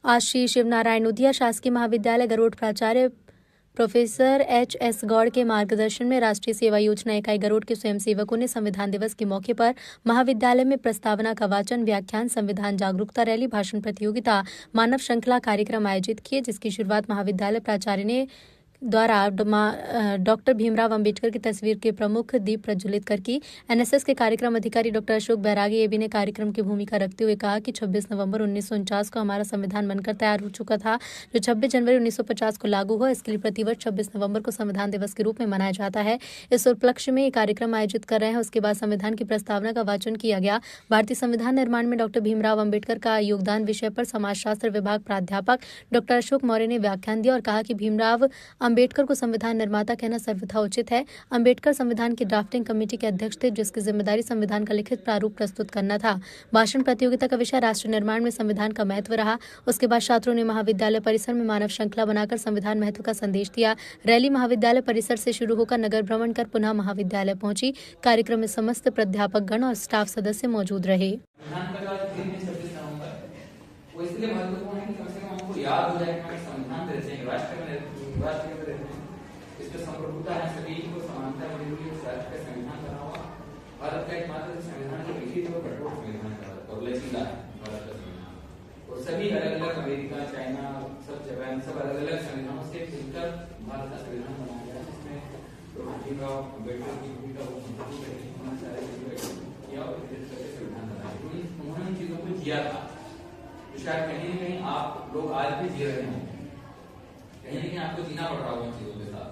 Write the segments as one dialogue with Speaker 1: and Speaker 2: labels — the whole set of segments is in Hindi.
Speaker 1: आज श्री शिवनारायण उधिया शासकीय महाविद्यालय गरुड़ प्राचार्य प्रोफेसर H.S. गौड़ के मार्गदर्शन में राष्ट्रीय सेवा योजना इकाई गरुड़ के स्वयंसेवकों ने संविधान दिवस के मौके पर महाविद्यालय में प्रस्तावना का वाचन, व्याख्यान, संविधान जागरूकता रैली, भाषण प्रतियोगिता, मानव श्रृंखला कार्यक्रम आयोजित किए, जिसकी शुरुआत महाविद्यालय प्राचार्य ने द्वारा डॉक्टर भीमराव अंबेडकर की तस्वीर के प्रमुख दीप प्रज्वलित कर की। एनएसएस के कार्यक्रम अधिकारी डॉक्टर अशोक बैरागी एबी ने कार्यक्रम की भूमिका रखते हुए कहा कि 26 नवंबर 1949 को हमारा संविधान बनकर तैयार हो चुका था, जो 26 जनवरी 1950 को लागू हुआ। इसके लिए प्रतिवर्ष 26 नवंबर को संविधान दिवस के रूप में मनाया जाता है। इस उपलक्ष्य में ये कार्यक्रम आयोजित कर रहे हैं। उसके बाद संविधान की प्रस्तावना का वाचन किया गया। भारतीय संविधान निर्माण में डॉक्टर भीमराव अंबेडकर का योगदान विषय पर समाजशास्त्र विभाग प्राध्यापक डॉक्टर अशोक मौर्य ने व्याख्यान दिया और कहा कि भीमराव अंबेडकर को संविधान निर्माता कहना सर्वथा उचित है। अंबेडकर संविधान की ड्राफ्टिंग कमेटी के अध्यक्ष थे, जिसकी जिम्मेदारी संविधान का लिखित प्रारूप प्रस्तुत करना था। भाषण प्रतियोगिता का विषय राष्ट्र निर्माण में संविधान का महत्व रहा। उसके बाद छात्रों ने महाविद्यालय परिसर में मानव श्रृंखला बनाकर संविधान महत्व का संदेश दिया। रैली महाविद्यालय परिसर से शुरू होकर नगर भ्रमण कर पुनः महाविद्यालय पहुंची। कार्यक्रम में समस्त प्राध्यापक गण और स्टाफ सदस्य मौजूद रहे।
Speaker 2: इसमें संप्रभुता है, सभी को समानता मिली हुई है। राष्ट्र का संविधान बना हुआ भारत का एकमात्र संविधान जो लिखित और कठोर संविधान और लचीला है भारत का संविधान। और सभी अलग अलग अमेरिका, चाइना, सब जापान, सब अलग अलग संविधानों से मिलकर भारत का संविधान बनाया गया है, जिसमें भीमराव अम्बेडकर की भूमिका किया और संविधान बनाया। उन्होंने इन चीजों को जिया था, तो शायद कहीं न कहीं आप लोग आज भी जी रहे होंगे, कहीं न कहीं आपको जीना पड़ रहा होगा इन चीजों के साथ।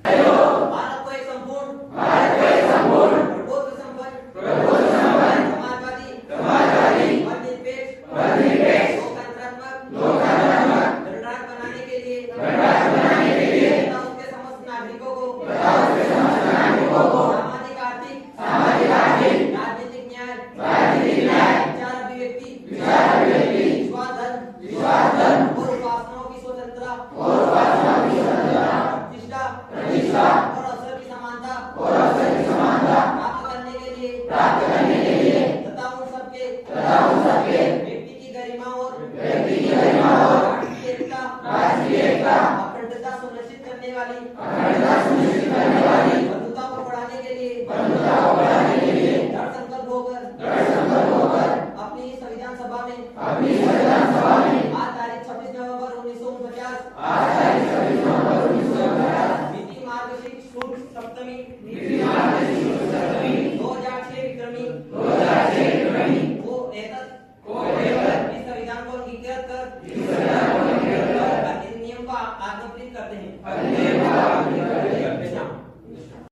Speaker 3: भारत को एक संपूर्ण प्रबुद्ध संपन्न समाजवादी धर्मनिरपेक्ष लोकतंत्रात्मक गणराज्य बनाने के लिए तथा उसके समस्त नागरिकों को सामाजिक आर्थिक राजनीतिक न्याय विचार अभिव्यक्ति विश्वास धर्म और उपासनाओं की स्वतंत्रता प्रतिष्ठा और अवसर की समानता प्राप्त करने के लिए तथा उन सबके व्यक्ति की गरिमा और राष्ट्रीय एकता अखंडता सुनिश्चित करने वाली बंधुता को बढ़ाने के लिए दृढ़ संकल्प होकर अपनी संविधान सभा में आज तारीख 26 नवंबर 1949 सप्तमी 2006 विक्रमी को इस संविधान को अंगीकृत कर अधिनियम को आत्मप्रीत करते हैं।